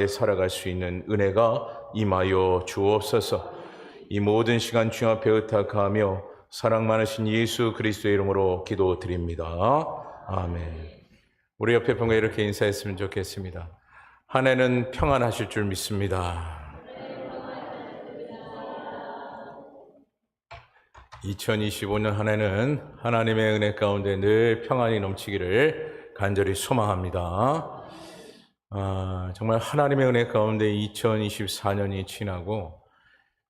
살아갈 수 있는 은혜가 임하여 주옵소서. 이 모든 시간 주 앞에 의탁하며 사랑 많으신 예수 그리스도의 이름으로 기도드립니다. 아멘. 우리 옆에 분과 이렇게 인사했으면 좋겠습니다. 한 해는 평안하실 줄 믿습니다. 2025년 한 해는 하나님의 은혜 가운데 늘 평안이 넘치기를 간절히 소망합니다. 정말 하나님의 은혜 가운데 2024년이 지나고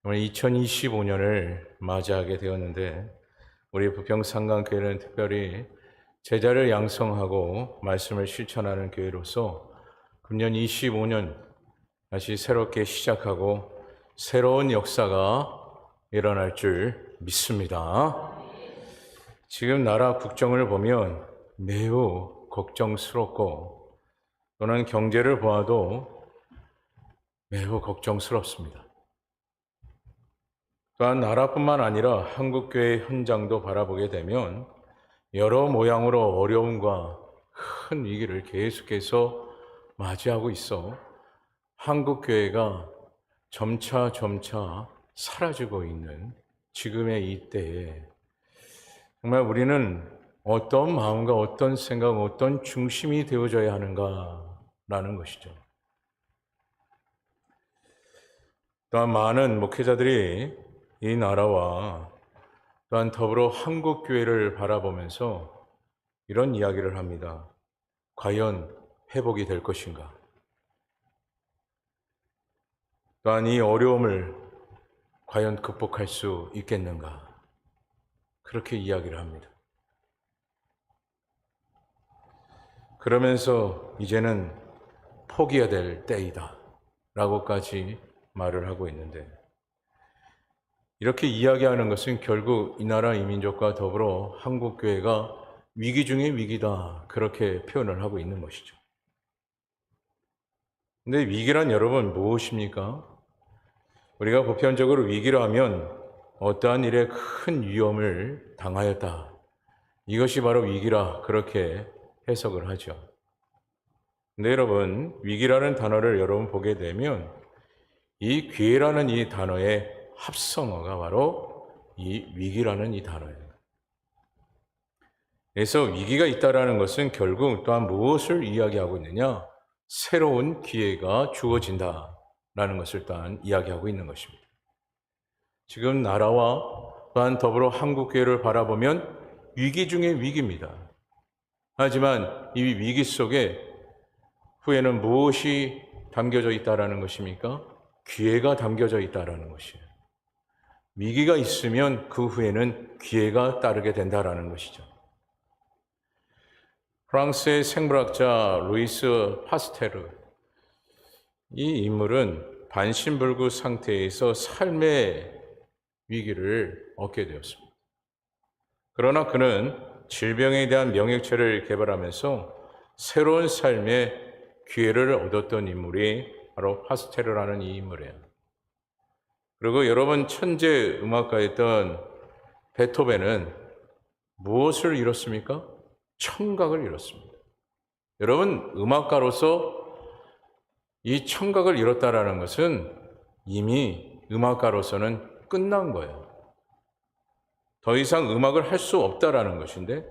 오늘 2025년을 맞이하게 되었는데, 우리 부평상강교회는 특별히 제자를 양성하고 말씀을 실천하는 교회로서 금년 25년 다시 새롭게 시작하고 새로운 역사가 일어날 줄 믿습니다. 지금 나라 국정을 보면 매우 걱정스럽고, 또는 경제를 보아도 매우 걱정스럽습니다. 또한 나라뿐만 아니라 한국교회 현장도 바라보게 되면 여러 모양으로 어려움과 큰 위기를 계속해서 맞이하고 있어 한국교회가 점차 사라지고 있는 지금의 이 때에 정말 우리는 어떤 마음과 어떤 생각, 어떤 중심이 되어져야 하는가라는 것이죠. 또한 많은 목회자들이 이 나라와 또한 더불어 한국교회를 바라보면서 이런 이야기를 합니다. 과연 회복이 될 것인가? 또한 이 어려움을 과연 극복할 수 있겠는가? 그렇게 이야기를 합니다. 그러면서 이제는 포기해야 될 때이다 라고까지 말을 하고 있는데, 이렇게 이야기하는 것은 결국 이 나라 이 민족과 더불어 한국교회가 위기 중의 위기다, 그렇게 표현을 하고 있는 것이죠. 근데 위기란 여러분 무엇입니까? 우리가 보편적으로 위기라 하면 어떠한 일에 큰 위험을 당하였다, 이것이 바로 위기라, 그렇게 해석을 하죠. 근데 여러분, 위기라는 단어를 여러분 보게 되면 이 기회라는 이 단어의 합성어가 바로 이 위기라는 이 단어예요. 그래서 위기가 있다라는 것은 결국 또한 무엇을 이야기하고 있느냐? 새로운 기회가 주어진다라는 것을 또한 이야기하고 있는 것입니다. 지금 나라와 또한 더불어 한국교회를 바라보면 위기 중의 위기입니다. 하지만 이 위기 속에 후에는 무엇이 담겨져 있다라는 것입니까? 기회가 담겨져 있다라는 것이에요. 위기가 있으면 그 후에는 기회가 따르게 된다라는 것이죠. 프랑스의 생물학자 루이스 파스테르, 이 인물은 반신불구 상태에서 삶의 위기를 얻게 되었습니다. 그러나 그는 질병에 대한 명약체를 개발하면서 새로운 삶의 기회를 얻었던 인물이 바로 파스테르라는 이 인물이에요. 그리고 여러분, 천재 음악가였던 베토벤은 무엇을 이뤘습니까? 청각을 이뤘습니다. 여러분, 음악가로서 이 청각을 이뤘다라는 것은 이미 음악가로서는 끝난 거예요. 더 이상 음악을 할 수 없다라는 것인데,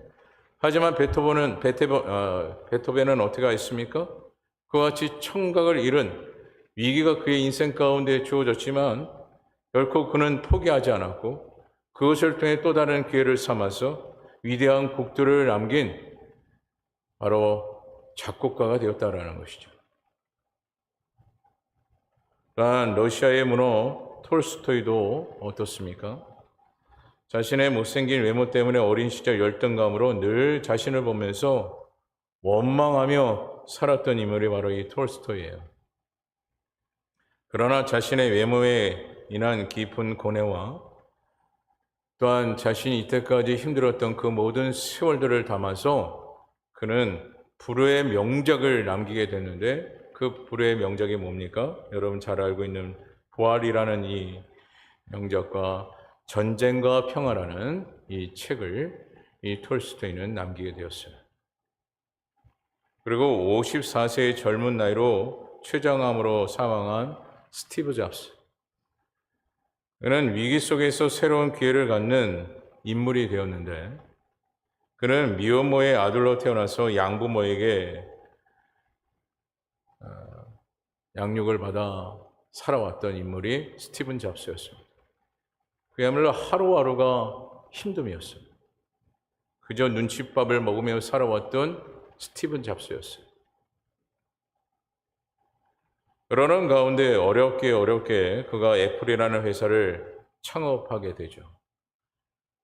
하지만 베토벤은 어떻게 했습니까? 그와 같이 청각을 잃은 위기가 그의 인생 가운데 주어졌지만 결코 그는 포기하지 않았고, 그것을 통해 또 다른 기회를 삼아서 위대한 곡들을 남긴 바로 작곡가가 되었다라는 것이죠. 또한 러시아의 문호 톨스토이도 어떻습니까? 자신의 못생긴 외모 때문에 어린 시절 열등감으로 늘 자신을 보면서 원망하며 살았던 인물이 바로 이 톨스토이예요. 그러나 자신의 외모에 인한 깊은 고뇌와 또한 자신이 이때까지 힘들었던 그 모든 세월들을 담아서 그는 불후의 명작을 남기게 됐는데, 그 불후의 명작이 뭡니까? 여러분 잘 알고 있는 부활이라는 이 명작과 전쟁과 평화라는 이 책을 이 톨스토이는 남기게 되었어요. 그리고 54세의 젊은 나이로 췌장암으로 사망한 스티브 잡스. 그는 위기 속에서 새로운 기회를 갖는 인물이 되었는데, 그는 미혼모의 아들로 태어나서 양부모에게 양육을 받아 살아왔던 인물이 스티븐 잡스였습니다. 그야말로 하루하루가 힘듦이었어요. 그저 눈칫밥을 먹으며 살아왔던 스티븐 잡스였어요. 그러는 가운데 어렵게 그가 애플이라는 회사를 창업하게 되죠.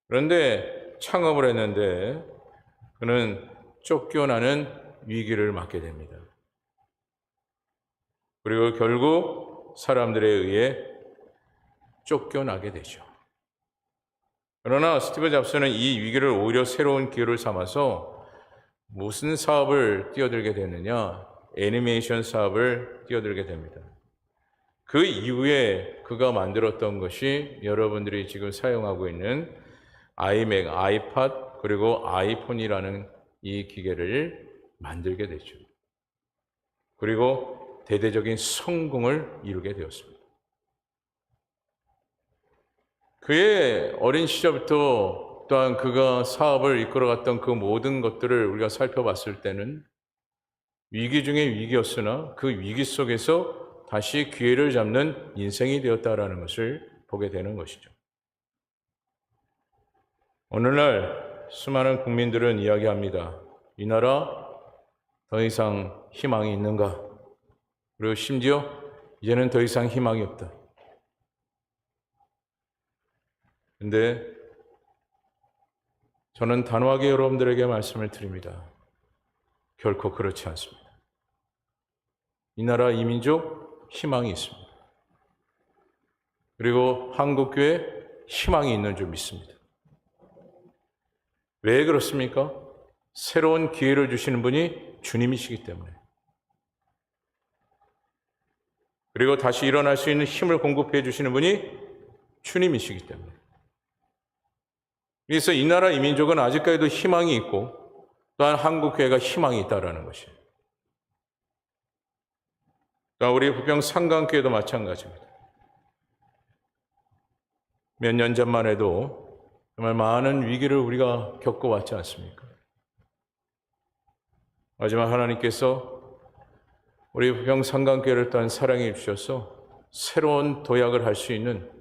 그런데 창업을 했는데 그는 쫓겨나는 위기를 맞게 됩니다. 그리고 결국 사람들에 의해 쫓겨나게 되죠. 그러나 스티브 잡스는 이 위기를 오히려 새로운 기회를 삼아서 무슨 사업을 뛰어들게 됐느냐? 애니메이션 사업을 뛰어들게 됩니다. 그 이후에 그가 만들었던 것이 여러분들이 지금 사용하고 있는 아이맥, 아이팟, 그리고 아이폰이라는 이 기계를 만들게 되죠. 그리고 대대적인 성공을 이루게 되었습니다. 그의 어린 시절부터 또한 그가 사업을 이끌어갔던 그 모든 것들을 우리가 살펴봤을 때는 위기 중에 위기였으나 그 위기 속에서 다시 기회를 잡는 인생이 되었다라는 것을 보게 되는 것이죠. 오늘날 수많은 국민들은 이야기합니다. 이 나라 더 이상 희망이 있는가? 그리고 심지어 이제는 더 이상 희망이 없다. 근데 저는 단호하게 여러분들에게 말씀을 드립니다. 결코 그렇지 않습니다. 이 나라 이 민족 희망이 있습니다. 그리고 한국교회 희망이 있는 줄 믿습니다. 왜 그렇습니까? 새로운 기회를 주시는 분이 주님이시기 때문에. 그리고 다시 일어날 수 있는 힘을 공급해 주시는 분이 주님이시기 때문에. 그래서 이 나라 이 민족은 아직까지도 희망이 있고 또한 한국교회가 희망이 있다는 것이에요. 우리 부평 상강교회도 마찬가지입니다. 몇 년 전만 해도 정말 많은 위기를 우리가 겪어왔지 않습니까? 하지만 하나님께서 우리 부평 상강교회를 또한 사랑해 주셔서 새로운 도약을 할 수 있는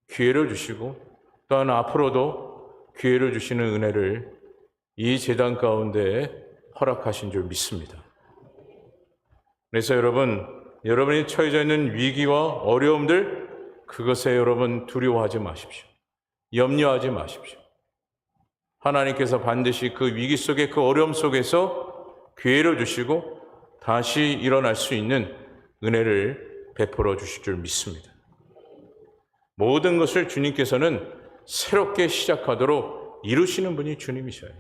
기회를 주시고 또한 앞으로도 기회를 주시는 은혜를 이 제단 가운데 허락하신 줄 믿습니다. 그래서 여러분이 처해져 있는 위기와 어려움들, 그것에 여러분 두려워하지 마십시오. 염려하지 마십시오. 하나님께서 반드시 그 위기 속에, 그 어려움 속에서 기회를 주시고 다시 일어날 수 있는 은혜를 베풀어 주실 줄 믿습니다. 모든 것을 주님께서는 새롭게 시작하도록 이루시는 분이 주님이셔요.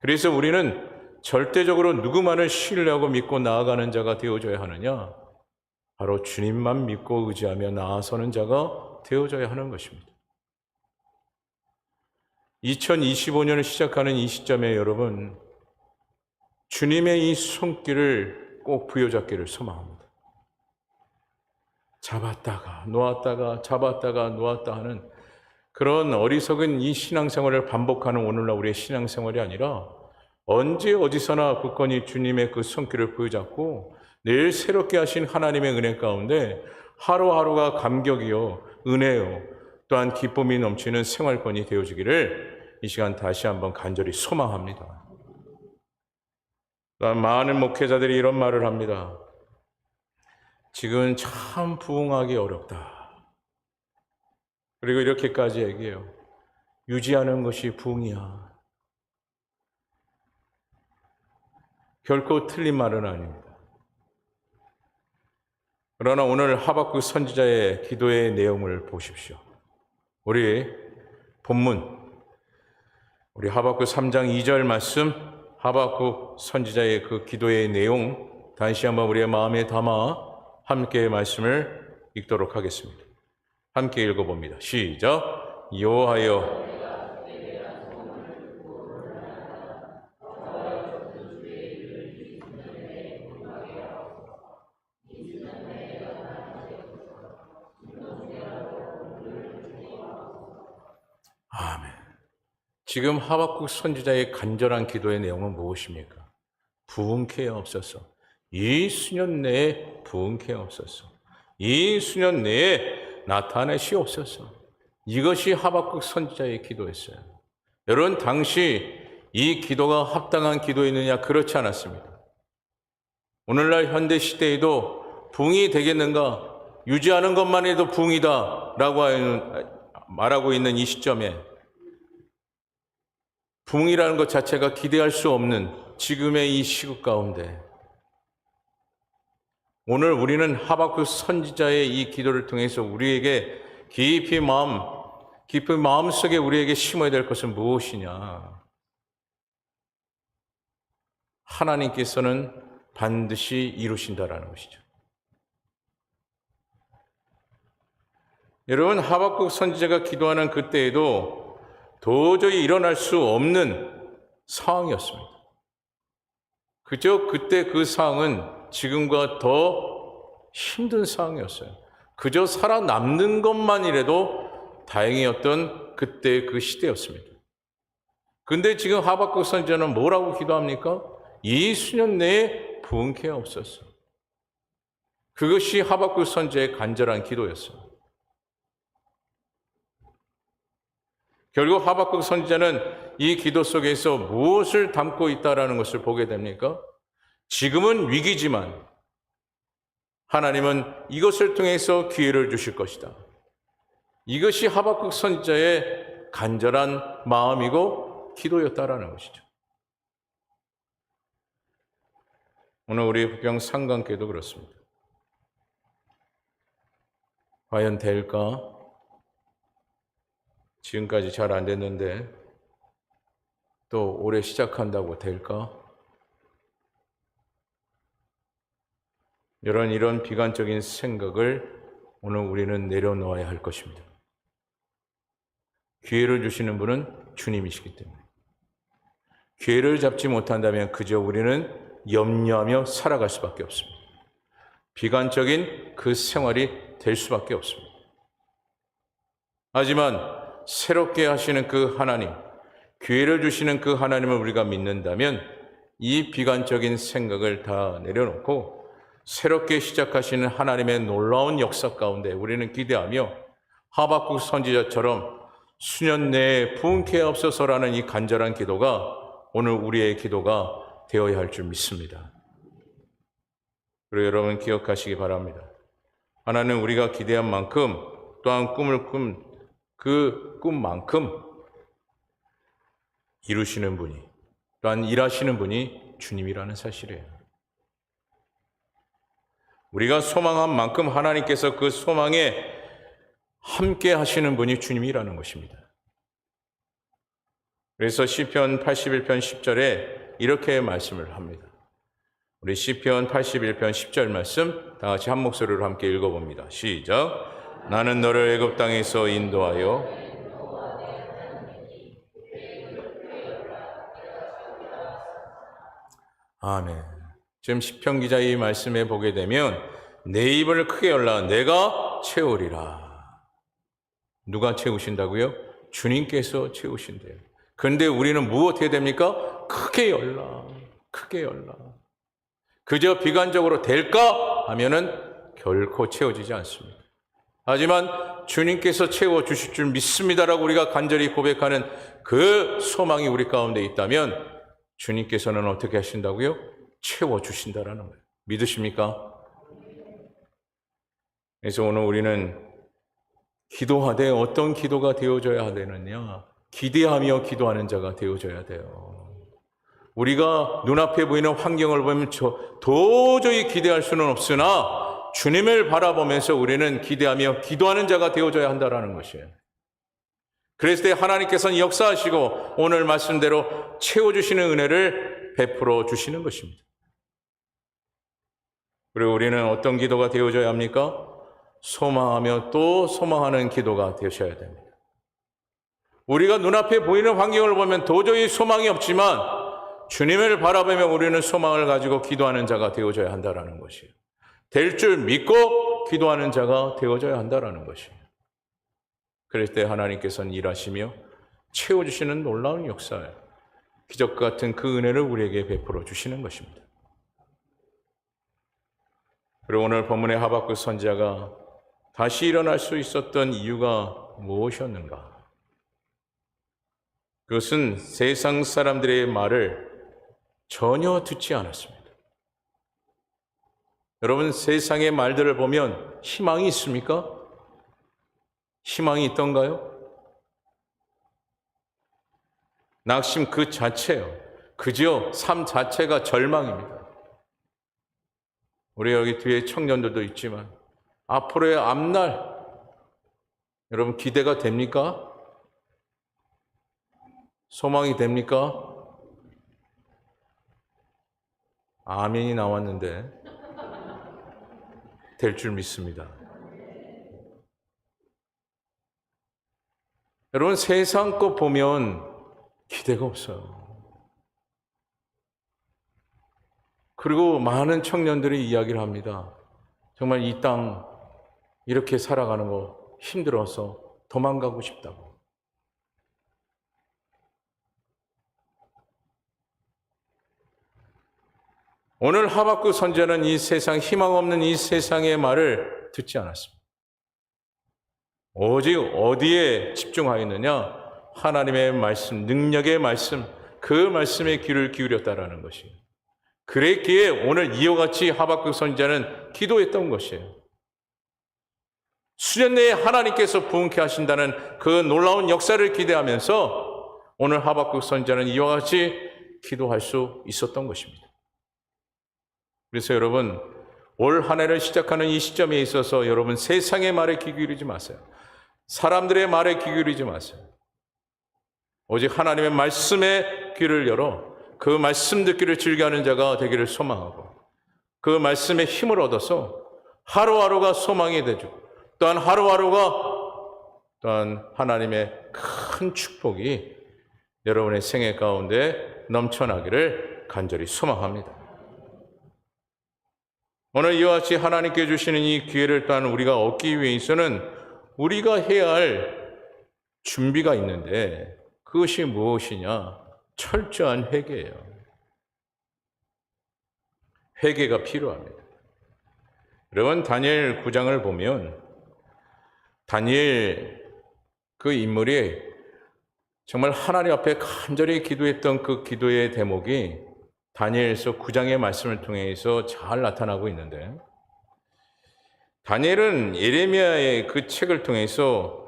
그래서 우리는 절대적으로 누구만을 신뢰하고 믿고 나아가는 자가 되어줘야 하느냐? 바로 주님만 믿고 의지하며 나아서는 자가 되어줘야 하는 것입니다. 2025년을 시작하는 이 시점에 여러분, 주님의 이 손길을 꼭 부여잡기를 소망합니다. 잡았다가 놓았다가 잡았다가 놓았다 하는 그런 어리석은 이 신앙생활을 반복하는 오늘날 우리의 신앙생활이 아니라 언제 어디서나 굳건히 주님의 그 손길을 부여잡고 내일 새롭게 하신 하나님의 은혜 가운데 하루하루가 감격이요 은혜요 또한 기쁨이 넘치는 생활권이 되어지기를 이 시간 다시 한번 간절히 소망합니다. 또한 많은 목회자들이 이런 말을 합니다. 지금 참 부흥하기 어렵다. 그리고 이렇게까지 얘기해요. 유지하는 것이 부흥이야. 결코 틀린 말은 아닙니다. 그러나 오늘 하박국 선지자의 기도의 내용을 보십시오. 우리 본문, 우리 하박국 3장 2절 말씀, 하박국 선지자의 그 기도의 내용 다시 한번 우리의 마음에 담아 함께 말씀을 읽도록 하겠습니다. 함께 읽어봅니다. 시작. 여호와여, 지금 하박국 선지자의 간절한 기도의 내용은 무엇입니까? 부흥케 하옵소서. 이 수년 내에 부흥케 하옵소서. 이 수년 내에 나타내시옵소서. 이것이 하박국 선지자의 기도였어요. 여러분, 당시 이 기도가 합당한 기도였느냐? 그렇지 않았습니다. 오늘날 현대 시대에도 부흥이 되겠는가? 유지하는 것만 해도 부흥이다 라고 말하고 있는 이 시점에 부흥이라는 것 자체가 기대할 수 없는 지금의 이 시국 가운데 오늘 우리는 하박국 선지자의 이 기도를 통해서 우리에게 깊이 마음속에 우리에게 심어야 될 것은 무엇이냐? 하나님께서는 반드시 이루신다라는 것이죠. 여러분, 하박국 선지자가 기도하는 그때에도 도저히 일어날 수 없는 상황이었습니다. 그저 그때 그 상황은 지금과 더 힘든 상황이었어요. 그저 살아남는 것만이라도 다행이었던 그때 그 시대였습니다. 근데 지금 하박국 선지자는 뭐라고 기도합니까? 이 수년 내에 부흥케 하옵소서. 그것이 하박국 선지자의 간절한 기도였어요. 결국 하박국 선지자는 이 기도 속에서 무엇을 담고 있다라는 것을 보게 됩니까? 지금은 위기지만 하나님은 이것을 통해서 기회를 주실 것이다. 이것이 하박국 선지자의 간절한 마음이고 기도였다라는 것이죠. 오늘 우리 부평 상강교회도 그렇습니다. 과연 될까? 지금까지 잘 안 됐는데 또 올해 시작한다고 될까? 이런 비관적인 생각을 오늘 우리는 내려놓아야 할 것입니다. 기회를 주시는 분은 주님이시기 때문에 기회를 잡지 못한다면 그저 우리는 염려하며 살아갈 수밖에 없습니다. 비관적인 그 생활이 될 수밖에 없습니다. 하지만 새롭게 하시는 그 하나님, 기회를 주시는 그 하나님을 우리가 믿는다면 이 비관적인 생각을 다 내려놓고 새롭게 시작하시는 하나님의 놀라운 역사 가운데 우리는 기대하며 하박국 선지자처럼 수년 내에 부흥케 하옵소서라는 이 간절한 기도가 오늘 우리의 기도가 되어야 할 줄 믿습니다. 그리고 여러분 기억하시기 바랍니다. 하나는 우리가 기대한 만큼 또한 꿈을 꾼 그 꿈만큼 이루시는 분이 또한 일하시는 분이 주님이라는 사실이에요. 우리가 소망한 만큼 하나님께서 그 소망에 함께 하시는 분이 주님이라는 것입니다. 그래서 시편 81편 10절에 이렇게 말씀을 합니다. 우리 시편 81편 10절 말씀 다 같이 한 목소리로 함께 읽어봅니다. 시작. 나는 너를 애굽 땅에서 인도하여 아멘. 지금 시편 기자 이 말씀에 보게 되면 내 입을 크게 열라 내가 채우리라. 누가 채우신다고요? 주님께서 채우신대요. 그런데 우리는 무엇 해야 됩니까? 크게 열라. 크게 열라. 그저 비관적으로 될까 하면은 결코 채워지지 않습니다. 하지만 주님께서 채워주실 줄 믿습니다라고 우리가 간절히 고백하는 그 소망이 우리 가운데 있다면 주님께서는 어떻게 하신다고요? 채워주신다라는 거예요. 믿으십니까? 그래서 오늘 우리는 기도하되 어떤 기도가 되어져야 되느냐? 기대하며 기도하는 자가 되어져야 돼요. 우리가 눈앞에 보이는 환경을 보면 도저히 기대할 수는 없으나 주님을 바라보면서 우리는 기대하며 기도하는 자가 되어져야 한다는 것이에요. 그랬을 때 하나님께서는 역사하시고 오늘 말씀대로 채워주시는 은혜를 베풀어 주시는 것입니다. 그리고 우리는 어떤 기도가 되어져야 합니까? 소망하며 또 소망하는 기도가 되셔야 됩니다. 우리가 눈앞에 보이는 환경을 보면 도저히 소망이 없지만 주님을 바라보며 우리는 소망을 가지고 기도하는 자가 되어져야 한다는 것이에요. 될 줄 믿고 기도하는 자가 되어져야 한다는 것이에요. 그럴 때 하나님께서는 일하시며 채워주시는 놀라운 역사에 기적 같은 그 은혜를 우리에게 베풀어 주시는 것입니다. 그리고 오늘 본문의 하박국 선지자가 다시 일어날 수 있었던 이유가 무엇이었는가? 그것은 세상 사람들의 말을 전혀 듣지 않았습니다. 여러분, 세상의 말들을 보면 희망이 있습니까? 희망이 있던가요? 낙심 그 자체요. 그저 삶 자체가 절망입니다. 우리 여기 뒤에 청년들도 있지만 앞으로의 앞날 여러분 기대가 됩니까? 소망이 됩니까? 아멘이 나왔는데 될 줄 믿습니다. 여러분 세상 것 보면 기대가 없어요. 그리고 많은 청년들이 이야기를 합니다. 정말 이 땅 이렇게 살아가는 거 힘들어서 도망가고 싶다고. 오늘 하박국 선지자는 이 세상, 희망 없는 이 세상의 말을 듣지 않았습니다. 오직 어디에 집중하였느냐? 하나님의 말씀, 능력의 말씀, 그 말씀에 귀를 기울였다라는 것이에요. 그랬기에 오늘 이와 같이 하박국 선지자는 기도했던 것이에요. 수년 내에 하나님께서 부흥케 하신다는 그 놀라운 역사를 기대하면서 오늘 하박국 선지자는 이와 같이 기도할 수 있었던 것입니다. 그래서 여러분, 올 한 해를 시작하는 이 시점에 있어서 여러분 세상의 말에 귀 기울이지 마세요. 사람들의 말에 귀 기울이지 마세요. 오직 하나님의 말씀에 귀를 열어 그 말씀 듣기를 즐겨하는 자가 되기를 소망하고 그 말씀에 힘을 얻어서 하루하루가 소망이 되주고 또한 하루하루가 또한 하나님의 큰 축복이 여러분의 생애 가운데 넘쳐나기를 간절히 소망합니다. 오늘 이와 같이 하나님께 주시는 이 기회를 또한 우리가 얻기 위해서는 우리가 해야 할 준비가 있는데 그것이 무엇이냐? 철저한 회개예요. 회개가 필요합니다. 여러분 다니엘 9장을 보면 다니엘 그 인물이 정말 하나님 앞에 간절히 기도했던 그 기도의 대목이 다니엘서 9장의 말씀을 통해서 잘 나타나고 있는데 다니엘은 예레미야의 그 책을 통해서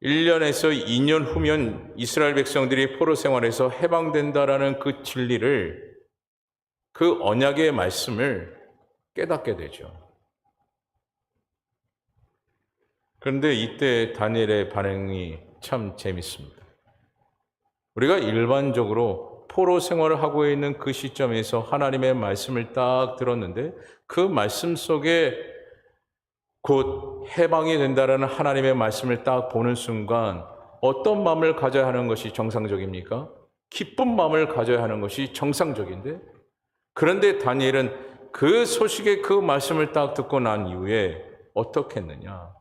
1년에서 2년 후면 이스라엘 백성들이 포로 생활에서 해방된다라는 그 진리를 그 언약의 말씀을 깨닫게 되죠. 그런데 이때 다니엘의 반응이 참 재밌습니다. 우리가 일반적으로 포로 생활을 하고 있는 그 시점에서 하나님의 말씀을 딱 들었는데 그 말씀 속에 곧 해방이 된다라는 하나님의 말씀을 딱 보는 순간 어떤 마음을 가져야 하는 것이 정상적입니까? 기쁜 마음을 가져야 하는 것이 정상적인데 그런데 다니엘은 그 소식의 그 말씀을 딱 듣고 난 이후에 어떻게 했느냐?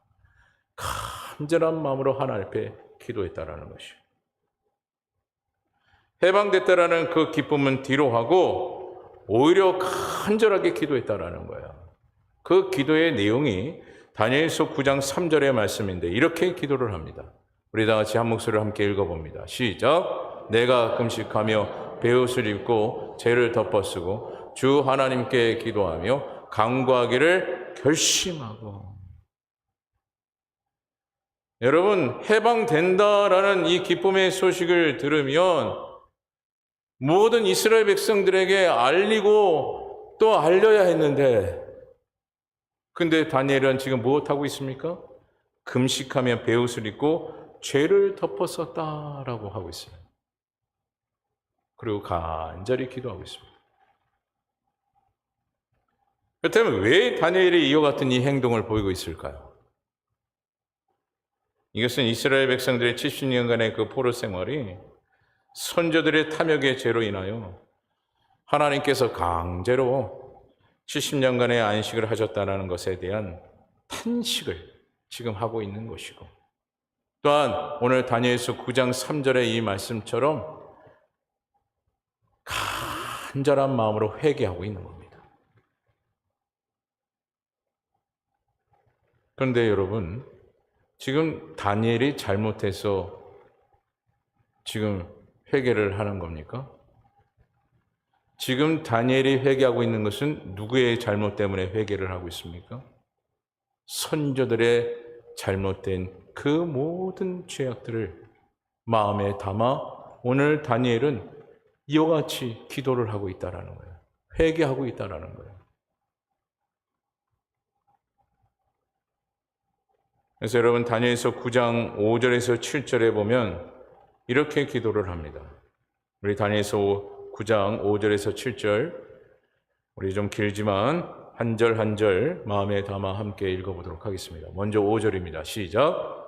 간절한 마음으로 하나님 앞에 기도했다라는 것이에요. 해방됐다라는 그 기쁨은 뒤로 하고 오히려 간절하게 기도했다라는 거예요. 그 기도의 내용이 다니엘서 9장 3절의 말씀인데 이렇게 기도를 합니다. 우리 다 같이 한 목소리로 함께 읽어봅니다. 시작. 내가 금식하며 베옷을 입고 죄를 덮어쓰고 주 하나님께 기도하며 간구하기를 결심하고. 여러분 해방된다라는 이 기쁨의 소식을 들으면 모든 이스라엘 백성들에게 알리고 또 알려야 했는데 근데 다니엘은 지금 무엇하고 있습니까? 금식하며 베옷을 입고 죄를 덮었었다라고 하고 있어요. 그리고 간절히 기도하고 있습니다. 그렇다면 왜 다니엘이 이와 같은 이 행동을 보이고 있을까요? 이것은 이스라엘 백성들의 70년간의 그 포로 생활이 선조들의 탐욕의 죄로 인하여 하나님께서 강제로 70년간의 안식을 하셨다는 것에 대한 탄식을 지금 하고 있는 것이고 또한 오늘 다니엘서 9장 3절의 이 말씀처럼 간절한 마음으로 회개하고 있는 겁니다. 그런데 여러분, 지금 다니엘이 잘못해서 지금 회개를 하는 겁니까? 지금 다니엘이 회개하고 있는 것은 누구의 잘못 때문에 회개를 하고 있습니까? 선조들의 잘못된 그 모든 죄악들을 마음에 담아 오늘 다니엘은 이와 같이 기도를 하고 있다라는 거예요. 회개하고 있다라는 거예요. 그래서 여러분 다니엘서 9장 5절에서 7절에 보면 이렇게 기도를 합니다. 우리 다니엘서 9장 5절에서 7절, 우리 좀 길지만 한 절 한 절 마음에 담아 함께 읽어보도록 하겠습니다. 먼저 5절입니다. 시작.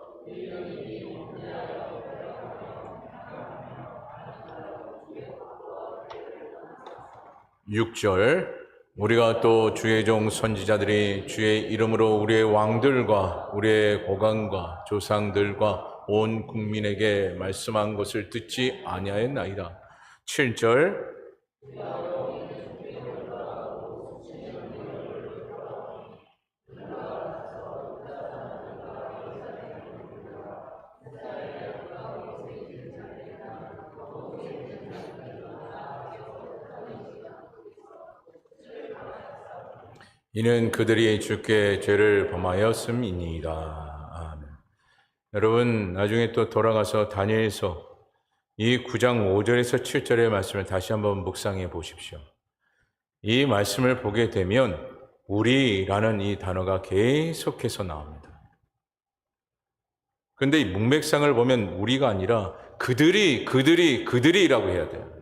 6절, 우리가 또 주의 종 선지자들이 주의 이름으로 우리의 왕들과 우리의 고관과 조상들과 온 국민에게 말씀한 것을 듣지 아니하였나이다. 7절, 이는 그들이 주께 죄를 범하였음이니이다. 아멘. 여러분 나중에 또 돌아가서 다니엘서 이 9장 5절에서 7절의 말씀을 다시 한번 묵상해 보십시오. 이 말씀을 보게 되면 우리라는 이 단어가 계속해서 나옵니다. 그런데 이 문맥상을 보면 우리가 아니라 그들이라고 해야 돼요.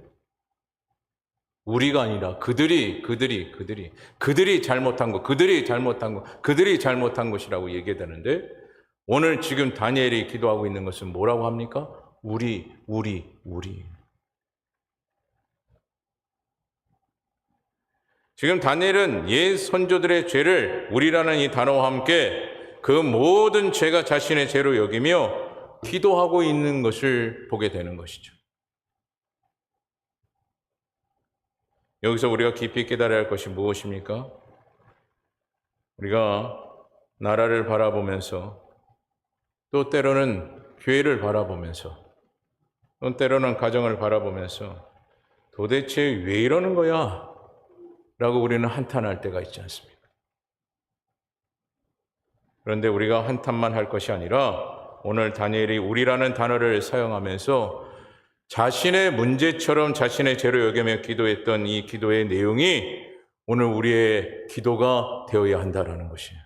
우리가 아니라 그들이 잘못한 거, 그들이 잘못한 것이라고 얘기되는데 오늘 지금 다니엘이 기도하고 있는 것은 뭐라고 합니까? 우리. 지금 다니엘은 옛 선조들의 죄를 우리라는 이 단어와 함께 그 모든 죄가 자신의 죄로 여기며 기도하고 있는 것을 보게 되는 것이죠. 여기서 우리가 깊이 깨달아야 할 것이 무엇입니까? 우리가 나라를 바라보면서 또 때로는 교회를 바라보면서 또 때로는 가정을 바라보면서 도대체 왜 이러는 거야? 라고 우리는 한탄할 때가 있지 않습니까? 그런데 우리가 한탄만 할 것이 아니라 오늘 다니엘이 우리라는 단어를 사용하면서 자신의 문제처럼 자신의 죄로 여기며 기도했던 이 기도의 내용이 오늘 우리의 기도가 되어야 한다는 것이에요.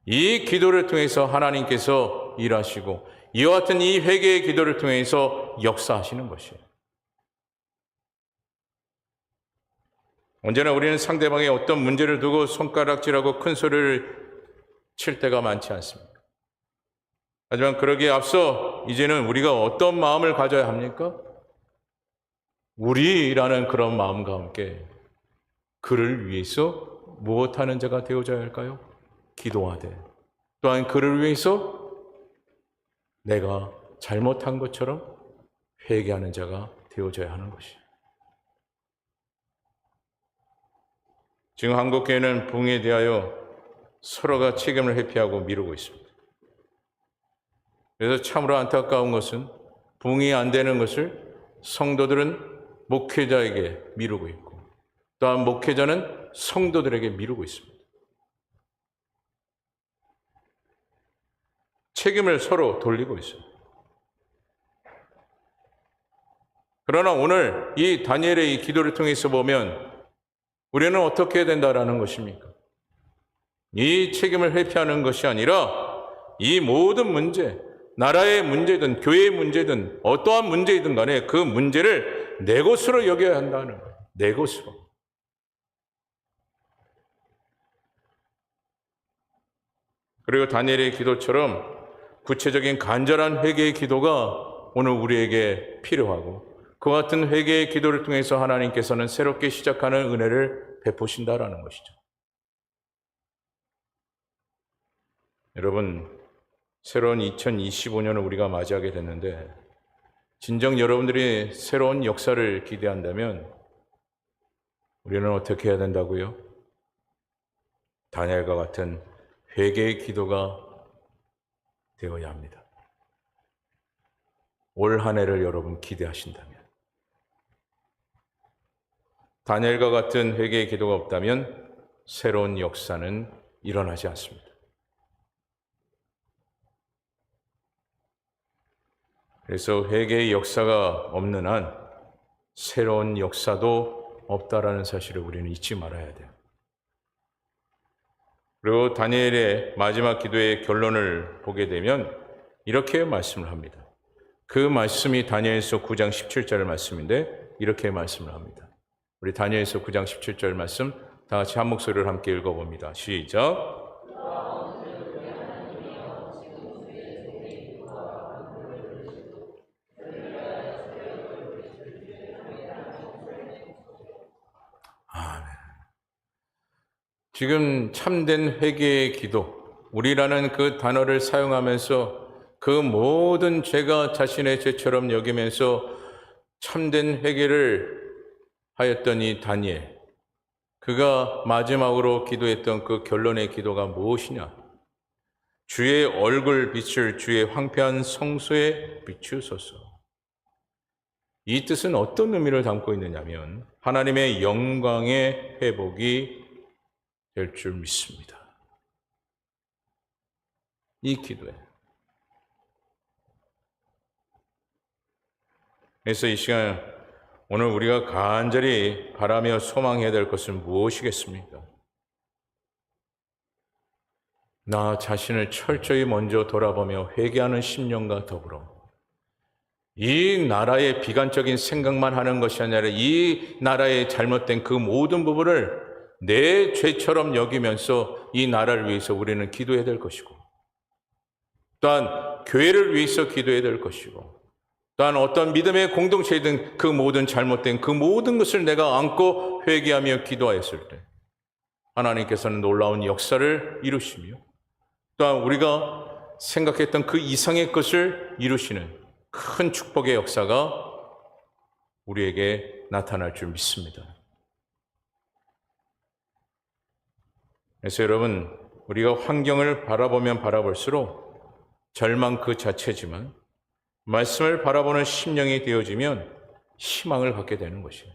이 기도를 통해서 하나님께서 일하시고 이와 같은 이 회개의 기도를 통해서 역사하시는 것이에요. 언제나 우리는 상대방의 어떤 문제를 두고 손가락질하고 큰 소리를 칠 때가 많지 않습니까? 하지만 그러기에 앞서 이제는 우리가 어떤 마음을 가져야 합니까? 우리라는 그런 마음과 함께 그를 위해서 무엇하는 자가 되어져야 할까요? 기도하되 또한 그를 위해서 내가 잘못한 것처럼 회개하는 자가 되어져야 하는 것이에요. 지금 한국교회는 붕에 대하여 서로가 책임을 회피하고 미루고 있습니다. 그래서 참으로 안타까운 것은 부응이 안 되는 것을 성도들은 목회자에게 미루고 있고 또한 목회자는 성도들에게 미루고 있습니다. 책임을 서로 돌리고 있어요. 그러나 오늘 이 다니엘의 이 기도를 통해서 보면 우리는 어떻게 해야 된다라는 것입니까? 이 책임을 회피하는 것이 아니라 이 모든 문제, 나라의 문제든 교회의 문제든 어떠한 문제이든 간에 그 문제를 내 것으로 여겨야 한다는 거예요. 내 것으로. 그리고 다니엘의 기도처럼 구체적인 간절한 회개의 기도가 오늘 우리에게 필요하고 그와 같은 회개의 기도를 통해서 하나님께서는 새롭게 시작하는 은혜를 베푸신다라는 것이죠. 여러분, 새로운 2025년을 우리가 맞이하게 됐는데 진정 여러분들이 새로운 역사를 기대한다면 우리는 어떻게 해야 된다고요? 다니엘과 같은 회개의 기도가 되어야 합니다. 올 한 해를 여러분 기대하신다면, 다니엘과 같은 회개의 기도가 없다면 새로운 역사는 일어나지 않습니다. 그래서 회개의 역사가 없는 한 새로운 역사도 없다라는 사실을 우리는 잊지 말아야 돼요. 그리고 다니엘의 마지막 기도의 결론을 보게 되면 이렇게 말씀을 합니다. 그 말씀이 다니엘서 9장 17절 말씀인데 이렇게 말씀을 합니다. 우리 다니엘서 9장 17절 말씀 다 같이 한 목소리를 함께 읽어봅니다. 시작. 지금 참된 회개의 기도, 우리라는 그 단어를 사용하면서 그 모든 죄가 자신의 죄처럼 여기면서 참된 회개를 하였던 이 다니엘, 그가 마지막으로 기도했던 그 결론의 기도가 무엇이냐? 주의 얼굴 빛을 주의 황폐한 성소에 비추소서. 이 뜻은 어떤 의미를 담고 있느냐면 하나님의 영광의 회복이 될 줄 믿습니다. 이 기도에. 그래서 이 시간 오늘 우리가 간절히 바라며 소망해야 될 것은 무엇이겠습니까? 나 자신을 철저히 먼저 돌아보며 회개하는 심령과 더불어 이 나라의 비관적인 생각만 하는 것이 아니라 이 나라의 잘못된 그 모든 부분을 내 죄처럼 여기면서 이 나라를 위해서 우리는 기도해야 될 것이고, 또한 교회를 위해서 기도해야 될 것이고, 또한 어떤 믿음의 공동체이든 그 모든 잘못된 그 모든 것을 내가 안고 회개하며 기도하였을 때 하나님께서는 놀라운 역사를 이루시며, 또한 우리가 생각했던 그 이상의 것을 이루시는 큰 축복의 역사가 우리에게 나타날 줄 믿습니다. 그래서 여러분, 우리가 환경을 바라보면 바라볼수록 절망 그 자체지만 말씀을 바라보는 심령이 되어지면 희망을 갖게 되는 것이에요.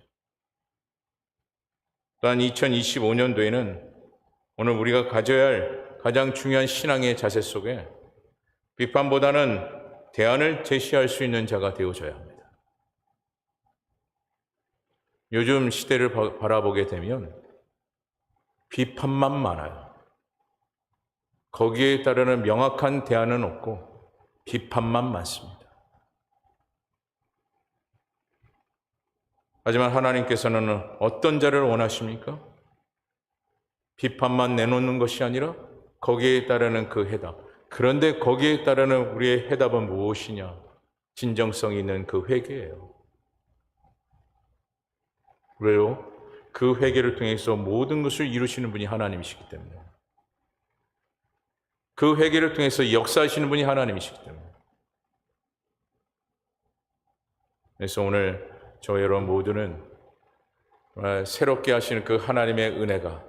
또한 2025년도에는 오늘 우리가 가져야 할 가장 중요한 신앙의 자세 속에 비판보다는 대안을 제시할 수 있는 자가 되어져야 합니다. 요즘 시대를 바라보게 되면 비판만 많아요. 거기에 따르는 명확한 대안은 없고 비판만 많습니다. 하지만 하나님께서는 어떤 자를 원하십니까? 비판만 내놓는 것이 아니라 거기에 따르는 그 해답. 그런데 거기에 따르는 우리의 해답은 무엇이냐? 진정성 있는 그 회개예요. 왜요? 그 회개를 통해서 모든 것을 이루시는 분이 하나님이시기 때문에. 그 회개를 통해서 역사하시는 분이 하나님이시기 때문에. 그래서 오늘 저 여러분 모두는 새롭게 하시는 그 하나님의 은혜가